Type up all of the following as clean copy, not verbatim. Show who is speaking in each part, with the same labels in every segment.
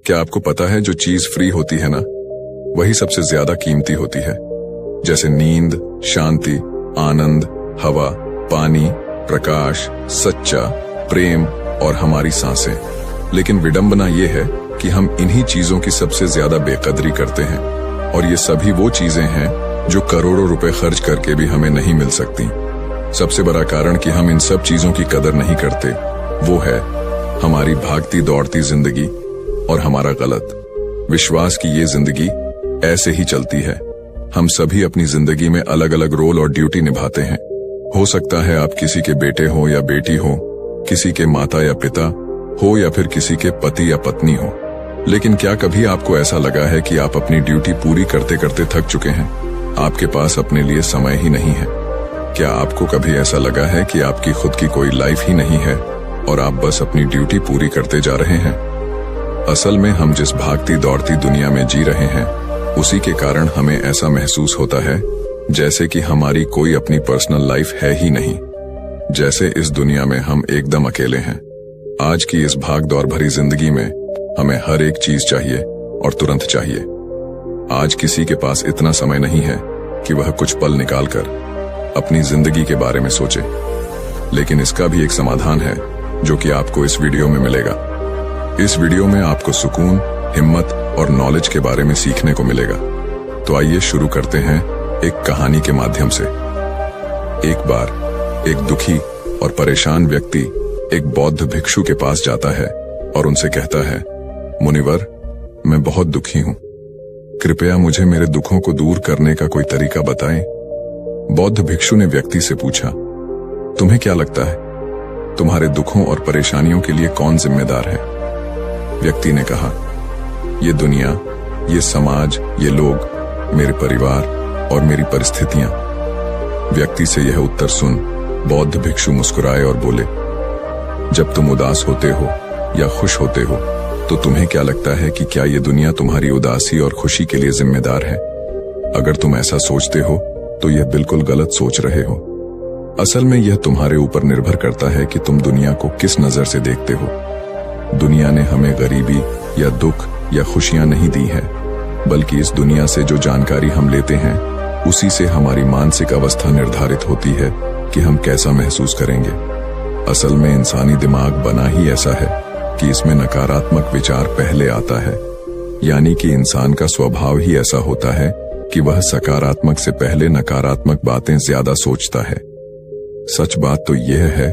Speaker 1: क्या आपको पता है जो चीज फ्री होती है ना, वही सबसे ज्यादा कीमती होती है। जैसे नींद, शांति, आनंद, हवा, पानी, प्रकाश, सच्चा प्रेम और हमारी सांसें। लेकिन विडंबना ये है कि हम इन्हीं चीजों की सबसे ज्यादा बेकदरी करते हैं, और ये सभी वो चीजें हैं जो करोड़ों रुपए खर्च करके भी हमें नहीं मिल सकती। सबसे बड़ा कारण कि हम इन सब चीजों की कदर नहीं करते वो है हमारी भागती दौड़ती जिंदगी और हमारा गलत विश्वास कि ये जिंदगी ऐसे ही चलती है। हम सभी अपनी जिंदगी में अलग अलग रोल और ड्यूटी निभाते हैं। हो सकता है आप किसी के बेटे हो या बेटी हो, किसी के माता या पिता हो, या फिर किसी के पति या पत्नी हो। लेकिन क्या कभी आपको ऐसा लगा है कि आप अपनी ड्यूटी पूरी करते करते थक चुके हैं, आपके पास अपने लिए समय ही नहीं है? क्या आपको कभी ऐसा लगा है कि आपकी खुद की कोई लाइफ ही नहीं है और आप बस अपनी ड्यूटी पूरी करते जा रहे हैं? असल में हम जिस भागती दौड़ती दुनिया में जी रहे हैं, उसी के कारण हमें ऐसा महसूस होता है जैसे कि हमारी कोई अपनी पर्सनल लाइफ है ही नहीं। जैसे इस दुनिया में हम एकदम अकेले हैं। आज की इस भाग दौड़ भरी जिंदगी में हमें हर एक चीज चाहिए और तुरंत चाहिए। आज किसी के पास इतना समय नहीं है कि वह कुछ पल निकालकर अपनी जिंदगी के बारे में सोचे। लेकिन इसका भी एक समाधान है जो कि आपको इस वीडियो में मिलेगा। इस वीडियो में आपको सुकून, हिम्मत और नॉलेज के बारे में सीखने को मिलेगा। तो आइए शुरू करते हैं एक कहानी के माध्यम से। एक बार एक दुखी और परेशान व्यक्ति एक बौद्ध भिक्षु के पास जाता है और उनसे कहता है, मुनिवर, मैं बहुत दुखी हूं, कृपया मुझे मेरे दुखों को दूर करने का कोई तरीका बताएं। बौद्ध भिक्षु ने व्यक्ति से पूछा, तुम्हें क्या लगता है, तुम्हारे दुखों और परेशानियों के लिए कौन जिम्मेदार है? व्यक्ति ने कहा, ये दुनिया, ये समाज, ये लोग, मेरे परिवार और मेरी परिस्थितियां। व्यक्ति से यह उत्तर सुन बौद्ध भिक्षु मुस्कुराए और बोले, जब तुम उदास होते हो या खुश होते हो तो तुम्हें क्या लगता है कि क्या ये दुनिया तुम्हारी उदासी और खुशी के लिए जिम्मेदार है? अगर तुम ऐसा सोचते हो तो यह बिल्कुल गलत सोच रहे हो। असल में यह तुम्हारे ऊपर निर्भर करता है कि तुम दुनिया को किस नजर से देखते हो। दुनिया ने हमें गरीबी या दुख या खुशियां नहीं दी है, बल्कि इस दुनिया से जो जानकारी हम लेते हैं उसी से हमारी मानसिक अवस्था निर्धारित होती है कि हम कैसा महसूस करेंगे। असल में इंसानी दिमाग बना ही ऐसा है कि इसमें नकारात्मक विचार पहले आता है, यानी कि इंसान का स्वभाव ही ऐसा होता है कि वह सकारात्मक से पहले नकारात्मक बातें ज्यादा सोचता है। सच बात तो यह है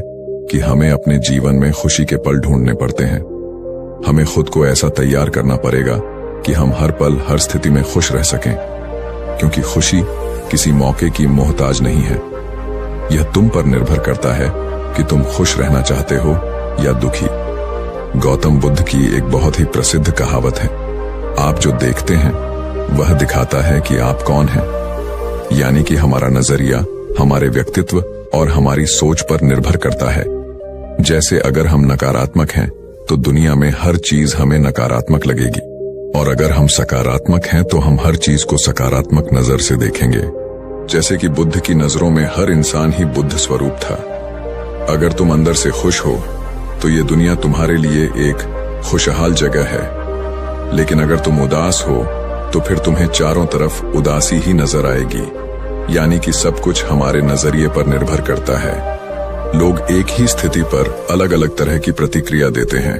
Speaker 1: कि हमें अपने जीवन में खुशी के पल ढूंढने पड़ते हैं। हमें खुद को ऐसा तैयार करना पड़ेगा कि हम हर पल हर स्थिति में खुश रह सकें, क्योंकि खुशी किसी मौके की मोहताज नहीं है। यह तुम पर निर्भर करता है कि तुम खुश रहना चाहते हो या दुखी। गौतम बुद्ध की एक बहुत ही प्रसिद्ध कहावत है, आप जो देखते हैं वह दिखाता है कि आप कौन हैं। यानी कि हमारा नजरिया हमारे व्यक्तित्व और हमारी सोच पर निर्भर करता है। जैसे अगर हम नकारात्मक हैं तो दुनिया में हर चीज हमें नकारात्मक लगेगी, और अगर हम सकारात्मक हैं तो हम हर चीज को सकारात्मक नजर से देखेंगे। जैसे कि बुद्ध की नजरों में हर इंसान ही बुद्ध स्वरूप था। अगर तुम अंदर से खुश हो तो ये दुनिया तुम्हारे लिए एक खुशहाल जगह है, लेकिन अगर तुम उदास हो तो फिर तुम्हें चारों तरफ उदासी ही नजर आएगी। यानी कि सब कुछ हमारे नजरिए पर निर्भर करता है। लोग एक ही स्थिति पर अलग अलग तरह की प्रतिक्रिया देते हैं,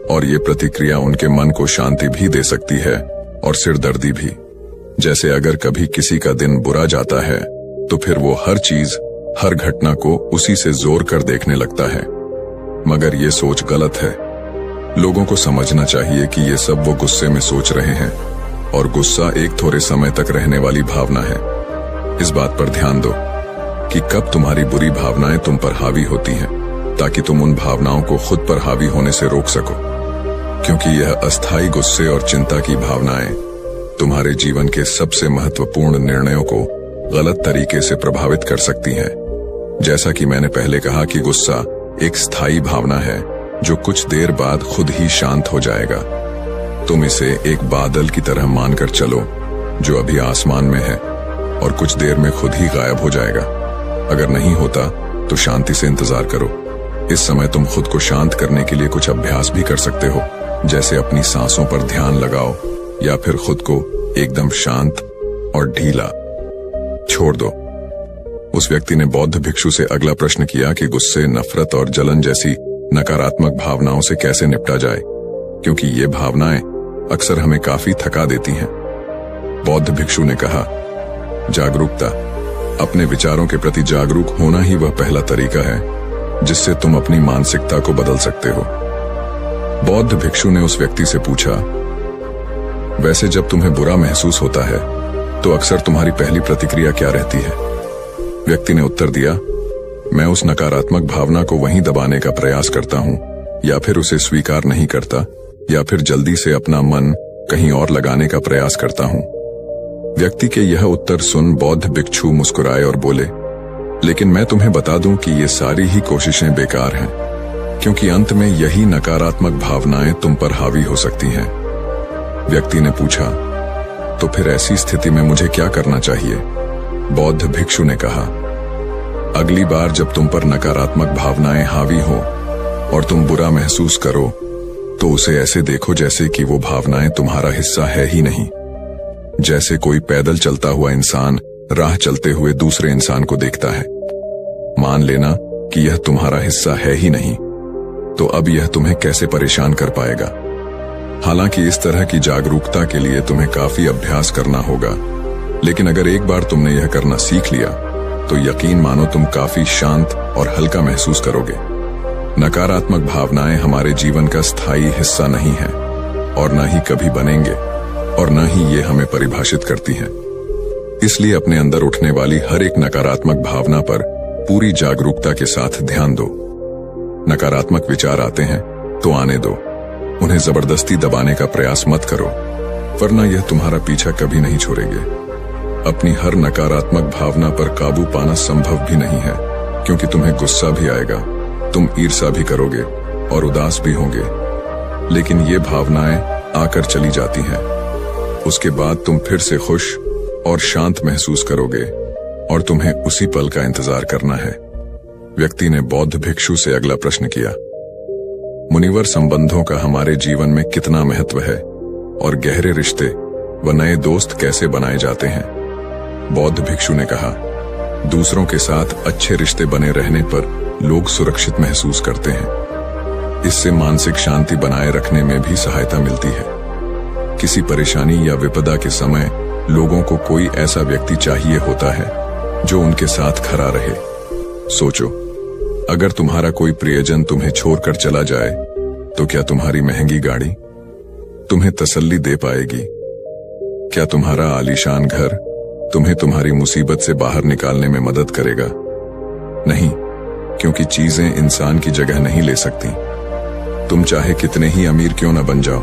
Speaker 1: और ये प्रतिक्रिया उनके मन को शांति भी दे सकती है और सिरदर्दी भी। जैसे अगर कभी किसी का दिन बुरा जाता है तो फिर वो हर चीज, हर घटना को उसी से जोर कर देखने लगता है। मगर ये सोच गलत है। लोगों को समझना चाहिए कि ये सब वो गुस्से में सोच रहे हैं, और गुस्सा एक थोड़े समय तक रहने वाली भावना है। इस बात पर ध्यान दो कि कब तुम्हारी बुरी भावनाएं तुम पर हावी होती हैं, ताकि तुम उन भावनाओं को खुद पर हावी होने से रोक सको। क्योंकि यह अस्थायी गुस्से और चिंता की भावनाएं तुम्हारे जीवन के सबसे महत्वपूर्ण निर्णयों को गलत तरीके से प्रभावित कर सकती हैं। जैसा कि मैंने पहले कहा कि गुस्सा एक स्थायी भावना है जो कुछ देर बाद खुद ही शांत हो जाएगा। तुम इसे एक बादल की तरह मानकर चलो जो अभी आसमान में है और कुछ देर में खुद ही गायब हो जाएगा। अगर नहीं होता तो शांति से इंतजार करो। इस समय तुम खुद को शांत करने के लिए कुछ अभ्यास भी कर सकते हो, जैसे अपनी सांसों पर ध्यान लगाओ या फिर खुद को एकदम शांत और ढीला छोड़ दो। उस व्यक्ति ने बौद्ध भिक्षु से अगला प्रश्न किया कि गुस्से, नफरत और जलन जैसी नकारात्मक भावनाओं से कैसे निपटा जाए, क्योंकि ये भावनाएं अक्सर हमें काफी थका देती हैं। बौद्ध भिक्षु ने कहा, जागरूकता, अपने विचारों के प्रति जागरूक होना ही वह पहला तरीका है जिससे तुम अपनी मानसिकता को बदल सकते हो। बौद्ध भिक्षु ने उस व्यक्ति से पूछा, वैसे जब तुम्हें बुरा महसूस होता है तो अक्सर तुम्हारी पहली प्रतिक्रिया क्या रहती है? व्यक्ति ने उत्तर दिया, मैं उस नकारात्मक भावना को वहीं दबाने का प्रयास करता हूं, या फिर उसे स्वीकार नहीं करता, या फिर जल्दी से अपना मन कहीं और लगाने का प्रयास करता हूं। व्यक्ति के यह उत्तर सुन बौद्ध भिक्षु मुस्कुराए और बोले, लेकिन मैं तुम्हें बता दूं कि ये सारी ही कोशिशें बेकार हैं, क्योंकि अंत में यही नकारात्मक भावनाएं तुम पर हावी हो सकती हैं। व्यक्ति ने पूछा, तो फिर ऐसी स्थिति में मुझे क्या करना चाहिए? बौद्ध भिक्षु ने कहा, अगली बार जब तुम पर नकारात्मक भावनाएं हावी हो और तुम बुरा महसूस करो तो उसे ऐसे देखो जैसे कि वो भावनाएं तुम्हारा हिस्सा है ही नहीं। जैसे कोई पैदल चलता हुआ इंसान राह चलते हुए दूसरे इंसान को देखता है। मान लेना कि यह तुम्हारा हिस्सा है ही नहीं, तो अब यह तुम्हें कैसे परेशान कर पाएगा? हालांकि इस तरह की जागरूकता के लिए तुम्हें काफी अभ्यास करना होगा, लेकिन अगर एक बार तुमने यह करना सीख लिया तो यकीन मानो तुम काफी शांत और हल्का महसूस करोगे। नकारात्मक भावनाएं हमारे जीवन का स्थायी हिस्सा नहीं है और न ही कभी बनेंगे, और न ही ये हमें परिभाषित करती हैं। इसलिए अपने अंदर उठने वाली हर एक नकारात्मक भावना पर पूरी जागरूकता के साथ ध्यान दो। नकारात्मक विचार आते हैं तो आने दो, उन्हें जबरदस्ती दबाने का प्रयास मत करो, वरना यह तुम्हारा पीछा कभी नहीं छोड़ेंगे। अपनी हर नकारात्मक भावना पर काबू पाना संभव भी नहीं है, क्योंकि तुम्हें गुस्सा भी आएगा, तुम ईर्ष्या भी करोगे और उदास भी होंगे, लेकिन ये भावनाएं आकर चली जाती हैं। उसके बाद तुम फिर से खुश और शांत महसूस करोगे और तुम्हें उसी पल का इंतजार करना है। व्यक्ति ने बौद्ध भिक्षु से अगला प्रश्न किया, मुनिवर, संबंधों का हमारे जीवन में कितना महत्व है और गहरे रिश्ते व नए दोस्त कैसे बनाए जाते हैं? बौद्ध भिक्षु ने कहा, दूसरों के साथ अच्छे रिश्ते बने रहने पर लोग सुरक्षित महसूस करते हैं। इससे मानसिक शांति बनाए रखने में भी सहायता मिलती है। किसी परेशानी या विपदा के समय लोगों को कोई ऐसा व्यक्ति चाहिए होता है जो उनके साथ खड़ा रहे। सोचो, अगर तुम्हारा कोई प्रियजन तुम्हें छोड़कर चला जाए तो क्या तुम्हारी महंगी गाड़ी तुम्हें तसल्ली दे पाएगी? क्या तुम्हारा आलीशान घर तुम्हें तुम्हारी मुसीबत से बाहर निकालने में मदद करेगा? नहीं, क्योंकि चीजें इंसान की जगह नहीं ले सकती। तुम चाहे कितने ही अमीर क्यों न बन जाओ,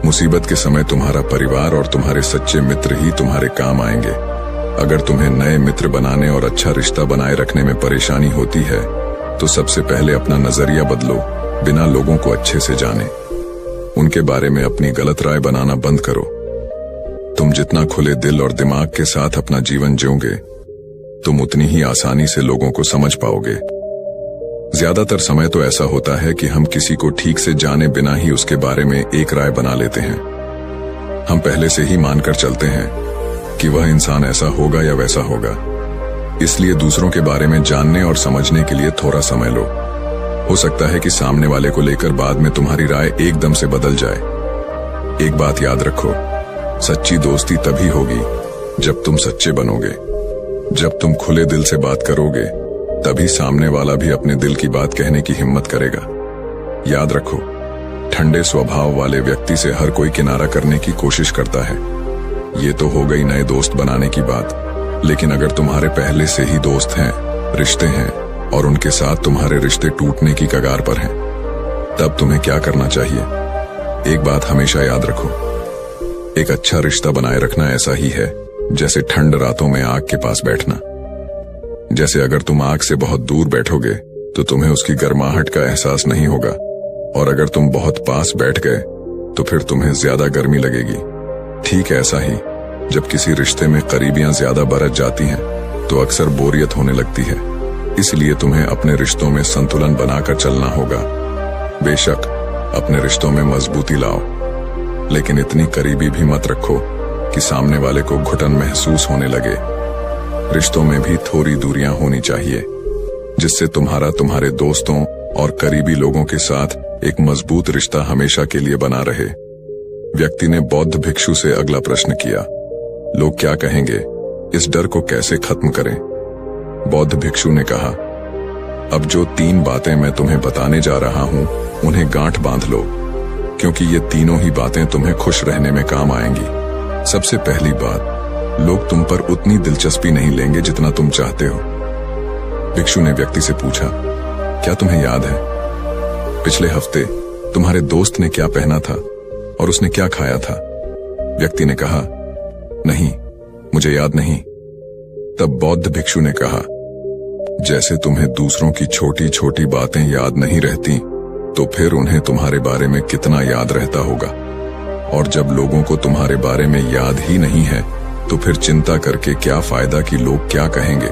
Speaker 1: मुसीबत के समय तुम्हारा परिवार और तुम्हारे सच्चे मित्र ही तुम्हारे काम आएंगे। अगर तुम्हें नए मित्र बनाने और अच्छा रिश्ता बनाए रखने में परेशानी होती है तो सबसे पहले अपना नजरिया बदलो। बिना लोगों को अच्छे से जाने उनके बारे में अपनी गलत राय बनाना बंद करो। तुम जितना खुले दिल और दिमाग के साथ अपना जीवन जियोगे, तुम उतनी ही आसानी से लोगों को समझ पाओगे। ज्यादातर समय तो ऐसा होता है कि हम किसी को ठीक से जाने बिना ही उसके बारे में एक राय बना लेते हैं। हम पहले से ही मानकर चलते हैं कि वह इंसान ऐसा होगा या वैसा होगा। इसलिए दूसरों के बारे में जानने और समझने के लिए थोड़ा समय लो। हो सकता है कि सामने वाले को लेकर बाद में तुम्हारी राय एकदम से बदल जाए। एक बात याद रखो, सच्ची दोस्ती तभी होगी जब तुम सच्चे बनोगे। जब तुम खुले दिल से बात करोगे, तभी सामने वाला भी अपने दिल की बात कहने की हिम्मत करेगा। याद रखो, ठंडे स्वभाव वाले व्यक्ति से हर कोई किनारा करने की कोशिश करता है। ये तो हो गई नए दोस्त बनाने की बात, लेकिन अगर तुम्हारे पहले से ही दोस्त हैं, रिश्ते हैं और उनके साथ तुम्हारे रिश्ते टूटने की कगार पर हैं, तब तुम्हें क्या करना चाहिए? एक बात हमेशा याद रखो, एक अच्छा रिश्ता बनाए रखना ऐसा ही है जैसे ठंड रातों में आग के पास बैठना। जैसे अगर तुम आग से बहुत दूर बैठोगे तो तुम्हें उसकी गर्माहट का एहसास नहीं होगा, और अगर तुम बहुत पास बैठ गए तो फिर तुम्हें ज्यादा गर्मी लगेगी। ठीक ऐसा ही जब किसी रिश्ते में करीबियां ज्यादा बरत जाती हैं तो अक्सर बोरियत होने लगती है। इसलिए तुम्हें अपने रिश्तों में संतुलन बनाकर चलना होगा। बेशक अपने रिश्तों में मजबूती लाओ, लेकिन इतनी करीबी भी मत रखो कि सामने वाले को घुटन महसूस होने लगे। रिश्तों में भी थोड़ी दूरियां होनी चाहिए, जिससे तुम्हारे दोस्तों और करीबी लोगों के साथ एक मजबूत रिश्ता हमेशा के लिए बना रहे। व्यक्ति ने बौद्ध भिक्षु से अगला प्रश्न किया, लोग क्या कहेंगे, इस डर को कैसे खत्म करें? बौद्ध भिक्षु ने कहा, अब जो 3 बातें मैं तुम्हें बताने जा रहा हूं, उन्हें गांठ बांध लो, क्योंकि ये तीनों ही बातें तुम्हें खुश रहने में काम आएंगी। सबसे पहली बात, लोग तुम पर उतनी दिलचस्पी नहीं लेंगे जितना तुम चाहते हो। भिक्षु ने व्यक्ति से पूछा, क्या तुम्हें याद है पिछले हफ्ते तुम्हारे दोस्त ने क्या पहना था और उसने क्या खाया था? व्यक्ति ने कहा, नहीं, मुझे याद नहीं। तब बौद्ध भिक्षु ने कहा, जैसे तुम्हें दूसरों की छोटी छोटी बातें याद नहीं रहती, तो फिर उन्हें तुम्हारे बारे में कितना याद रहता होगा। और जब लोगों को तुम्हारे बारे में याद ही नहीं है, तो फिर चिंता करके क्या फायदा कि लोग क्या कहेंगे।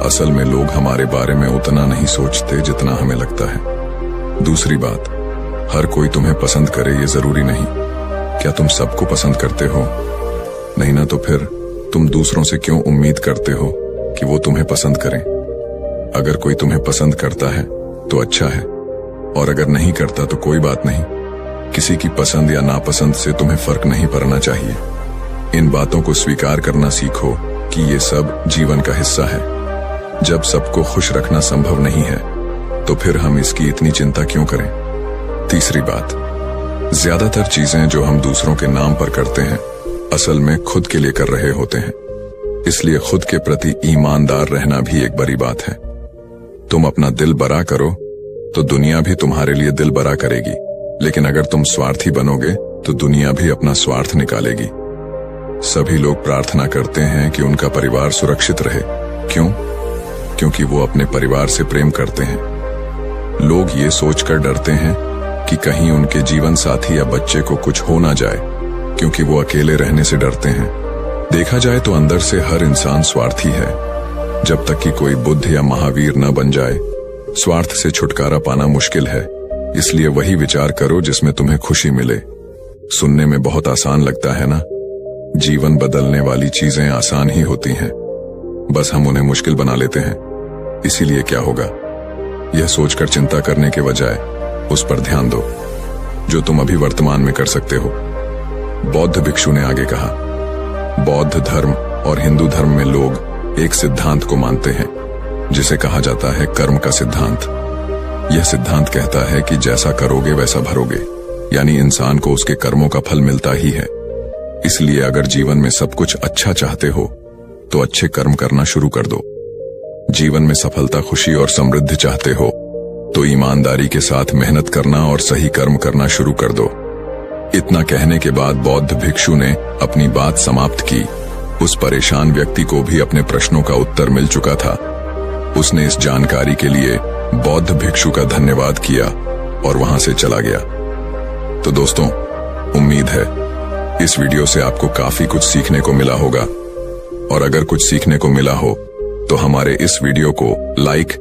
Speaker 1: असल में लोग हमारे बारे में उतना नहीं सोचते जितना हमें लगता है। दूसरी बात, हर कोई तुम्हें पसंद करे ये जरूरी नहीं। क्या तुम सबको पसंद करते हो? नहीं ना, तो फिर तुम दूसरों से क्यों उम्मीद करते हो कि वो तुम्हें पसंद करें? अगर कोई तुम्हें पसंद करता है तो अच्छा है, और अगर नहीं करता तो कोई बात नहीं। किसी की पसंद या नापसंद से तुम्हें फर्क नहीं पड़ना चाहिए। इन बातों को स्वीकार करना सीखो कि ये सब जीवन का हिस्सा है। जब सबको खुश रखना संभव नहीं है, तो फिर हम इसकी इतनी चिंता क्यों करें? तीसरी बात, ज्यादातर चीजें जो हम दूसरों के नाम पर करते हैं, असल में खुद के लिए कर रहे होते हैं। इसलिए खुद के प्रति ईमानदार रहना भी एक बड़ी बात है। तुम अपना दिल बड़ा करो तो दुनिया भी तुम्हारे लिए दिल बड़ा करेगी, लेकिन अगर तुम स्वार्थी बनोगे तो दुनिया भी अपना स्वार्थ निकालेगी। सभी लोग प्रार्थना करते हैं कि उनका परिवार सुरक्षित रहे। क्यों? क्योंकि वो अपने परिवार से प्रेम करते हैं। लोग ये सोचकर डरते हैं कि कहीं उनके जीवन साथी या बच्चे को कुछ हो ना जाए, क्योंकि वो अकेले रहने से डरते हैं। देखा जाए तो अंदर से हर इंसान स्वार्थी है, जब तक कि कोई बुद्ध या महावीर न बन जाए। स्वार्थ से छुटकारा पाना मुश्किल है, इसलिए वही विचार करो जिसमें तुम्हें खुशी मिले। सुनने में बहुत आसान लगता है ना? जीवन बदलने वाली चीजें आसान ही होती हैं, बस हम उन्हें मुश्किल बना लेते हैं। इसीलिए क्या होगा, यह सोचकर चिंता करने के बजाय उस पर ध्यान दो जो तुम अभी वर्तमान में कर सकते हो। बौद्ध भिक्षु ने आगे कहा, बौद्ध धर्म और हिंदू धर्म में लोग एक सिद्धांत को मानते हैं, जिसे कहा जाता है कर्म का सिद्धांत। यह सिद्धांत कहता है कि जैसा करोगे वैसा भरोगे, यानी इंसान को उसके कर्मों का फल मिलता ही है। इसलिए अगर जीवन में सब कुछ अच्छा चाहते हो तो अच्छे कर्म करना शुरू कर दो। जीवन में सफलता, खुशी और समृद्धि चाहते हो तो ईमानदारी के साथ मेहनत करना और सही कर्म करना शुरू कर दो। इतना कहने के बाद बौद्ध भिक्षु ने अपनी बात समाप्त की। उस परेशान व्यक्ति को भी अपने प्रश्नों का उत्तर मिल चुका था। उसने इस जानकारी के लिए बौद्ध भिक्षु का धन्यवाद किया और वहां से चला गया। तो दोस्तों, उम्मीद है इस वीडियो से आपको काफी कुछ सीखने को मिला होगा, और अगर कुछ सीखने को मिला हो तो हमारे इस वीडियो को लाइक,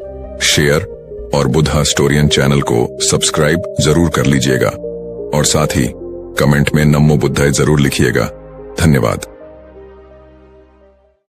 Speaker 1: शेयर और बुद्धा स्टोरियन चैनल को सब्सक्राइब जरूर कर लीजिएगा, और साथ ही कमेंट में नमो बुद्धाय जरूर लिखिएगा। धन्यवाद।